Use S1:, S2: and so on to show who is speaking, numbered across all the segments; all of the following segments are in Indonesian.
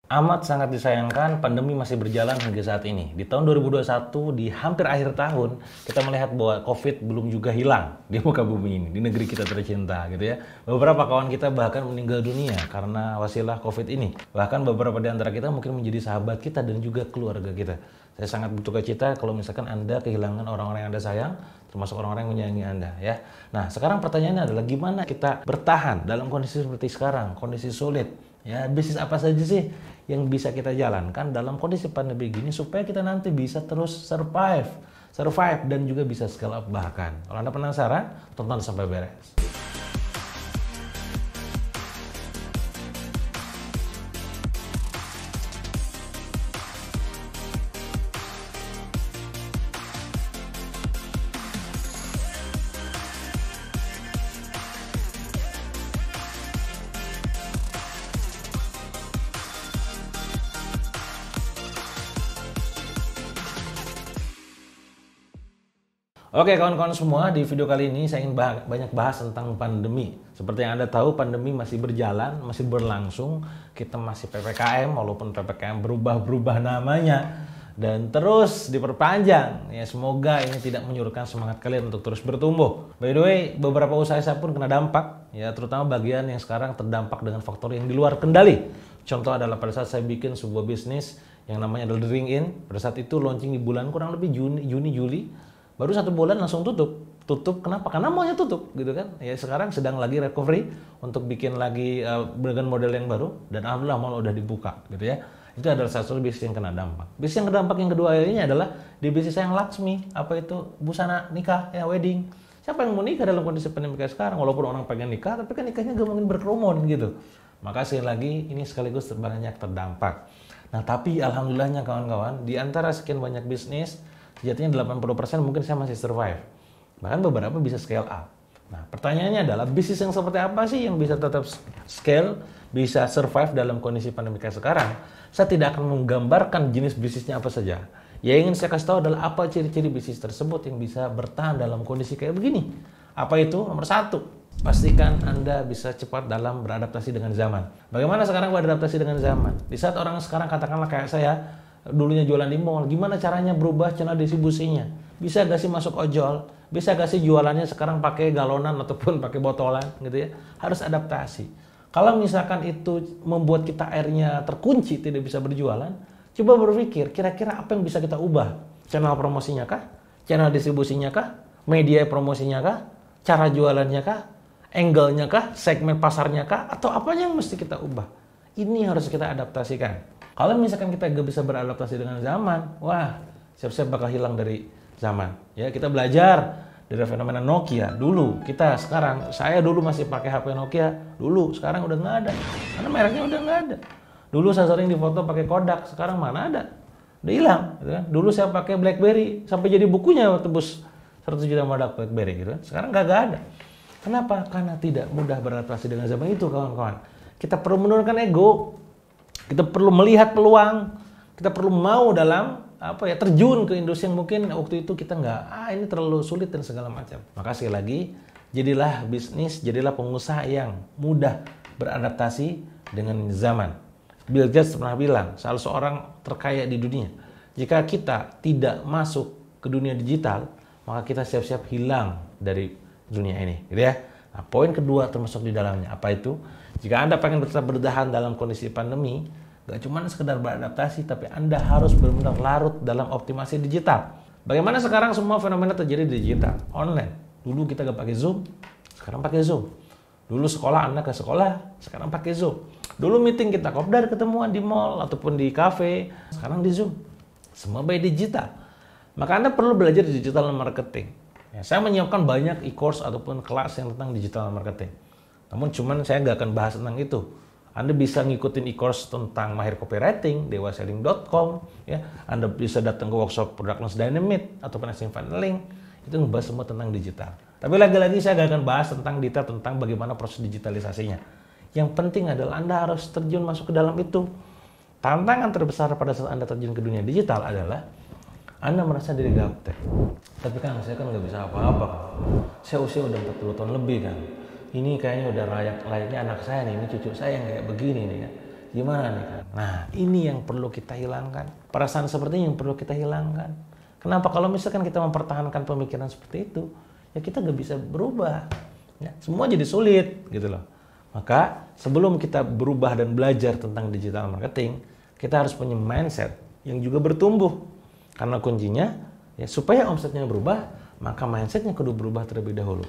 S1: Amat sangat disayangkan pandemi masih berjalan hingga saat ini. Di tahun 2021, di hampir akhir tahun, kita melihat bahwa COVID belum juga hilang di muka bumi ini, di negeri kita tercinta gitu ya. Beberapa kawan kita bahkan meninggal dunia karena wasilah COVID ini. Bahkan beberapa di antara kita mungkin menjadi sahabat kita dan juga keluarga kita. Saya sangat berduka cita kalau misalkan Anda kehilangan orang-orang yang Anda sayang, termasuk orang-orang yang menyayangi Anda ya. Nah, sekarang pertanyaannya adalah gimana kita bertahan dalam kondisi seperti sekarang, kondisi sulit. Ya, bisnis apa saja sih yang bisa kita jalankan dalam kondisi pandemi gini supaya kita nanti bisa terus survive dan juga bisa scale up bahkan. Kalau Anda penasaran, tonton sampai beres. Oke kawan-kawan semua, di video kali ini saya ingin banyak bahas tentang pandemi. Seperti yang Anda tahu, pandemi masih berjalan, masih berlangsung. Kita masih PPKM, walaupun PPKM berubah-berubah namanya. Dan terus diperpanjang. Ya, semoga ini tidak menyurutkan semangat kalian untuk terus bertumbuh. By the way, beberapa usaha saya pun kena dampak. Ya, terutama bagian yang sekarang terdampak dengan faktor yang di luar kendali. Contoh adalah pada saat saya bikin sebuah bisnis yang namanya adalah Drink In. Pada saat itu launching di bulan kurang lebih Juni-Juli. Baru 1 bulan langsung tutup. Kenapa? Karena maunya tutup gitu kan. Ya sekarang sedang lagi recovery untuk bikin lagi dengan model yang baru dan alhamdulillah mall udah dibuka gitu ya. Itu adalah satu bisnis yang kena dampak. Bisnis yang kena dampak yang kedua ini adalah di bisnis saya yang Laksmi, apa itu busana nikah ya, wedding. Siapa yang mau nikah dalam kondisi pandemi kayak sekarang? Walaupun orang pengen nikah, tapi kan nikahnya gak mungkin berkerumun gitu. Maka sekali lagi ini sekaligus banyak terdampak. Nah tapi alhamdulillahnya kawan-kawan, di antara sekian banyak bisnis jadinya 80% mungkin saya masih survive. Bahkan beberapa bisa scale up. Nah, pertanyaannya adalah bisnis yang seperti apa sih yang bisa tetap scale, bisa survive dalam kondisi pandemi kayak sekarang? Saya tidak akan menggambarkan jenis bisnisnya apa saja. Yang ingin saya kasih tahu adalah apa ciri-ciri bisnis tersebut yang bisa bertahan dalam kondisi kayak begini. Apa itu? Nomor 1, pastikan Anda bisa cepat dalam beradaptasi dengan zaman. Bagaimana sekarang beradaptasi dengan zaman? Di saat orang sekarang katakanlah kayak saya, dulunya jualan di mall, gimana caranya berubah channel distribusinya? Bisa gak sih masuk ojol? Bisa gak sih jualannya sekarang pakai galonan ataupun pakai botolan gitu ya? Harus adaptasi. Kalau misalkan itu membuat kita akhirnya terkunci, tidak bisa berjualan, coba berpikir kira-kira apa yang bisa kita ubah? Channel promosinya kah? Channel distribusinya kah? Media promosinya kah? Cara jualannya kah? Angle-nya kah? Segmen pasarnya kah? Atau apa yang mesti kita ubah? Ini harus kita adaptasikan. Kalau misalkan kita gak bisa beradaptasi dengan zaman, wah, siap-siap bakal hilang dari zaman. Ya, kita belajar dari fenomena Nokia dulu. Saya dulu masih pakai HP Nokia dulu, sekarang udah nggak ada. Karena mereknya udah nggak ada. Dulu saya sering difoto pakai Kodak, sekarang mana ada? Udah hilang, gitu kan? Dulu saya pakai BlackBerry sampai jadi bukunya tebus 100 juta modal BlackBerry gitu kan. Sekarang nggak ada. Kenapa? Karena tidak mudah beradaptasi dengan zaman itu, kawan-kawan. Kita perlu menurunkan ego. Kita perlu melihat peluang, kita perlu mau dalam terjun ke industri yang mungkin waktu itu kita ini terlalu sulit dan segala macam. Maka sekali lagi, jadilah pengusaha yang mudah beradaptasi dengan zaman. Bill Gates pernah bilang, salah seorang terkaya di dunia, jika kita tidak masuk ke dunia digital, maka kita siap-siap hilang dari dunia ini, gitu ya. Nah, poin kedua termasuk di dalamnya, apa itu? Jika Anda pengen tetap bertahan dalam kondisi pandemi, gak cuma sekedar beradaptasi, tapi Anda harus benar-benar larut dalam optimasi digital. Bagaimana sekarang semua fenomena terjadi di digital, online. Dulu kita gak pakai Zoom, sekarang pakai Zoom. Dulu sekolah Anda ke sekolah, sekarang pakai Zoom. Dulu meeting kita kopdar ketemuan di mall ataupun di cafe, sekarang di Zoom. Semua by digital. Maka Anda perlu belajar digital marketing. Ya, saya menyiapkan banyak e-course ataupun kelas yang tentang digital marketing. Namun saya nggak akan bahas tentang itu. Anda bisa ngikutin e-course tentang mahir copywriting, dewaselling.com. Ya. Anda bisa datang ke workshop Product Launch Dynamite ataupun Active Funneling. Itu ngebahas semua tentang digital. Tapi lagi-lagi saya nggak akan bahas tentang detail tentang bagaimana proses digitalisasinya. Yang penting adalah Anda harus terjun masuk ke dalam itu. Tantangan terbesar pada saat Anda terjun ke dunia digital adalah Anda merasa diri gaptek. Tapi kan saya kan nggak bisa apa-apa. Saya usia udah 40 tahun lebih kan. Ini kayaknya udah layaknya anak saya nih, ini cucu saya yang kayak begini nih kan. Gimana nih? Nah, ini yang perlu kita hilangkan. Perasaan seperti ini yang perlu kita hilangkan. Kenapa? Kalau misalkan kita mempertahankan pemikiran seperti itu, ya kita nggak bisa berubah. Ya, semua jadi sulit gitu loh. Maka sebelum kita berubah dan belajar tentang digital marketing, kita harus punya mindset yang juga bertumbuh. Karena kuncinya, ya supaya omsetnya berubah, maka mindsetnya kudu berubah terlebih dahulu.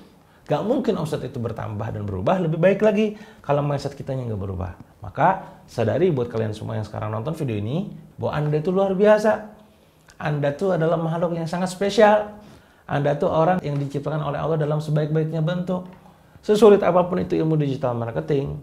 S1: Gak mungkin omset itu bertambah dan berubah lebih baik lagi kalau mindset kitanya nggak berubah. Maka sadari buat kalian semua yang sekarang nonton video ini, bahwa Anda itu luar biasa. Anda tuh adalah makhluk yang sangat spesial. Anda tuh orang yang diciptakan oleh Allah dalam sebaik-baiknya bentuk. Sesulit apapun itu ilmu digital marketing,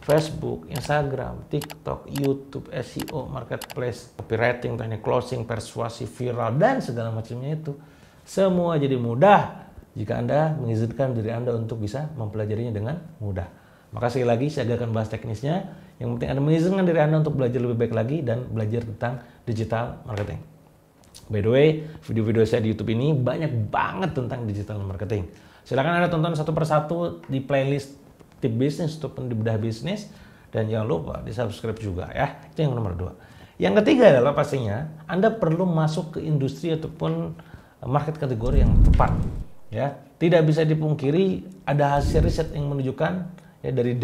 S1: Facebook, Instagram, TikTok, YouTube, SEO, marketplace, copywriting, teknik closing, persuasi, viral, dan segala macamnya itu. Semua jadi mudah jika Anda mengizinkan diri Anda untuk bisa mempelajarinya dengan mudah. Maka sekali lagi saya akan bahas teknisnya. Yang penting Anda mengizinkan diri Anda untuk belajar lebih baik lagi dan belajar tentang digital marketing. By the way, video-video saya di YouTube ini banyak banget tentang digital marketing. Silahkan Anda tonton satu persatu di playlist tip bisnis ataupun di bedah bisnis. Dan jangan lupa di subscribe juga ya. Itu yang nomor 2. Yang ketiga adalah pastinya Anda perlu masuk ke industri ataupun market kategori yang tepat. Ya, tidak bisa dipungkiri ada hasil riset yang menunjukkan ya dari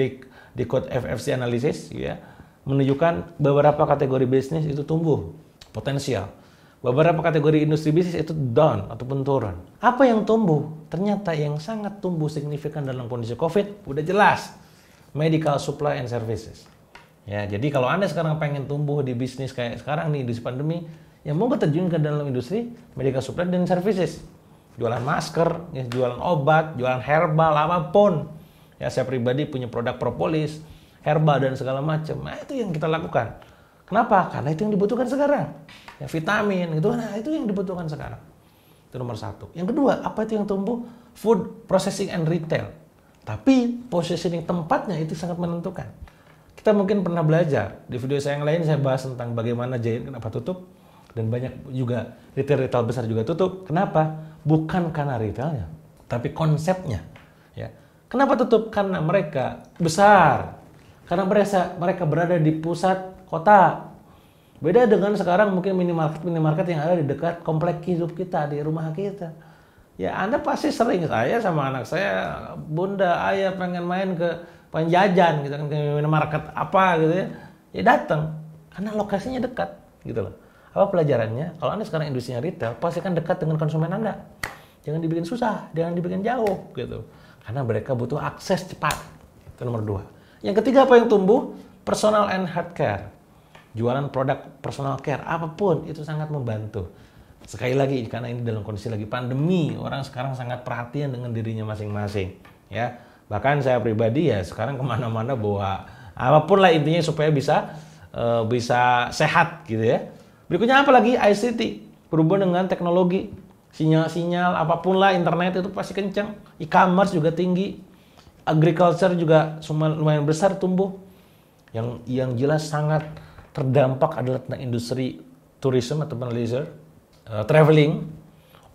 S1: Decode FFC Analysis ya menunjukkan beberapa kategori bisnis itu tumbuh potensial. Beberapa kategori industri bisnis itu down ataupun turun. Apa yang tumbuh? Ternyata yang sangat tumbuh signifikan dalam kondisi Covid udah jelas medical supply and services. Ya, jadi kalau Anda sekarang pengen tumbuh di bisnis kayak sekarang nih industri pandemi, ya mau terjun ke dalam industri medical supply dan services. Jualan masker, ya, jualan obat, jualan herbal, apapun. Ya, saya pribadi punya produk propolis, herbal dan segala macam. Nah, itu yang kita lakukan. Kenapa? Karena itu yang dibutuhkan sekarang. Ya, vitamin gitu, nah itu yang dibutuhkan sekarang. Itu nomor 1. Yang kedua, apa itu yang tumbuh? Food processing and retail. Tapi positioning tempatnya itu sangat menentukan. Kita mungkin pernah belajar di video saya yang lain saya bahas tentang bagaimana Giant kenapa tutup dan banyak juga retail besar juga tutup. Kenapa? Bukan karena retailnya, tapi konsepnya. Ya. Kenapa tutup? Karena mereka besar. Karena mereka berada di pusat kota. Beda dengan sekarang mungkin minimarket yang ada di dekat komplek hidup kita, di rumah kita. Ya Anda pasti sering, saya sama anak saya, bunda, ayah pengen main ke penjajan gitu kan, ke minimarket apa gitu ya. Ya datang, karena lokasinya dekat gitu loh. Apa pelajarannya? Kalau Anda sekarang industrinya retail, pastikan dekat dengan konsumen Anda. Jangan dibikin susah, jangan dibikin jauh gitu. Karena mereka butuh akses cepat. Itu nomor 2. Yang ketiga apa yang tumbuh? Personal and healthcare. Jualan produk personal care, apapun itu sangat membantu. Sekali lagi, karena ini dalam kondisi lagi pandemi, orang sekarang sangat perhatian dengan dirinya masing-masing. Ya, bahkan saya pribadi ya sekarang kemana-mana bawa apapun lah intinya supaya bisa sehat gitu ya. Berikutnya apa lagi? ICT, berhubungan dengan teknologi, sinyal-sinyal apapun lah, internet itu pasti kencang. E-commerce juga tinggi, agriculture juga lumayan besar tumbuh. Yang jelas sangat terdampak adalah tentang industri tourism ataupun leisure, traveling,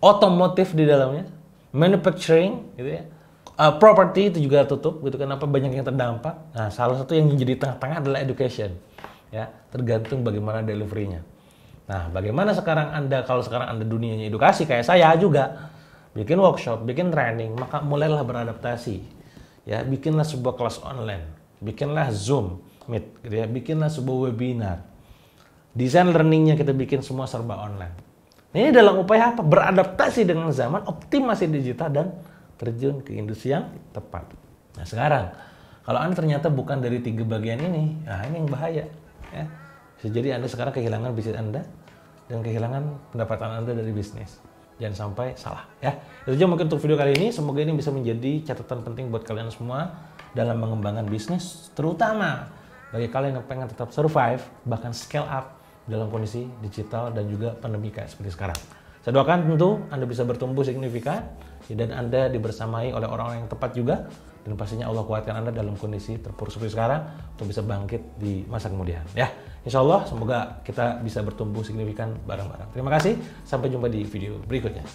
S1: otomotif di dalamnya, manufacturing, gitu ya, property itu juga tutup, gitu. Kenapa banyak yang terdampak? Nah, salah satu yang menjadi tengah-tengah adalah education, ya, tergantung bagaimana deliverynya. Nah, bagaimana sekarang Anda kalau sekarang Anda dunianya edukasi kayak saya juga, bikin workshop, bikin training, maka mulailah beradaptasi, ya, bikinlah sebuah kelas online, bikinlah Zoom Meet, gitu ya, bikinlah sebuah webinar. Desain learningnya kita bikin semua serba online. Ini dalam upaya apa? Beradaptasi dengan zaman, optimasi digital dan terjun ke industri yang tepat. Nah sekarang, kalau Anda ternyata bukan dari 3 bagian ini, nah ini yang bahaya. Ya. Bisa jadi Anda sekarang kehilangan bisnis Anda dan kehilangan pendapatan Anda dari bisnis. Jangan sampai salah. Ya. Itu aja mungkin untuk video kali ini. Semoga ini bisa menjadi catatan penting buat kalian semua dalam mengembangkan bisnis, terutama bagi kalian yang pengen tetap survive, bahkan scale up dalam kondisi digital dan juga pandemi kayak seperti sekarang. Saya doakan tentu Anda bisa bertumbuh signifikan dan Anda dibersamai oleh orang-orang yang tepat juga, dan pastinya Allah kuatkan Anda dalam kondisi terpuruk seperti sekarang untuk bisa bangkit di masa kemudian. Ya, insya Allah semoga kita bisa bertumbuh signifikan bareng-bareng. Terima kasih, sampai jumpa di video berikutnya.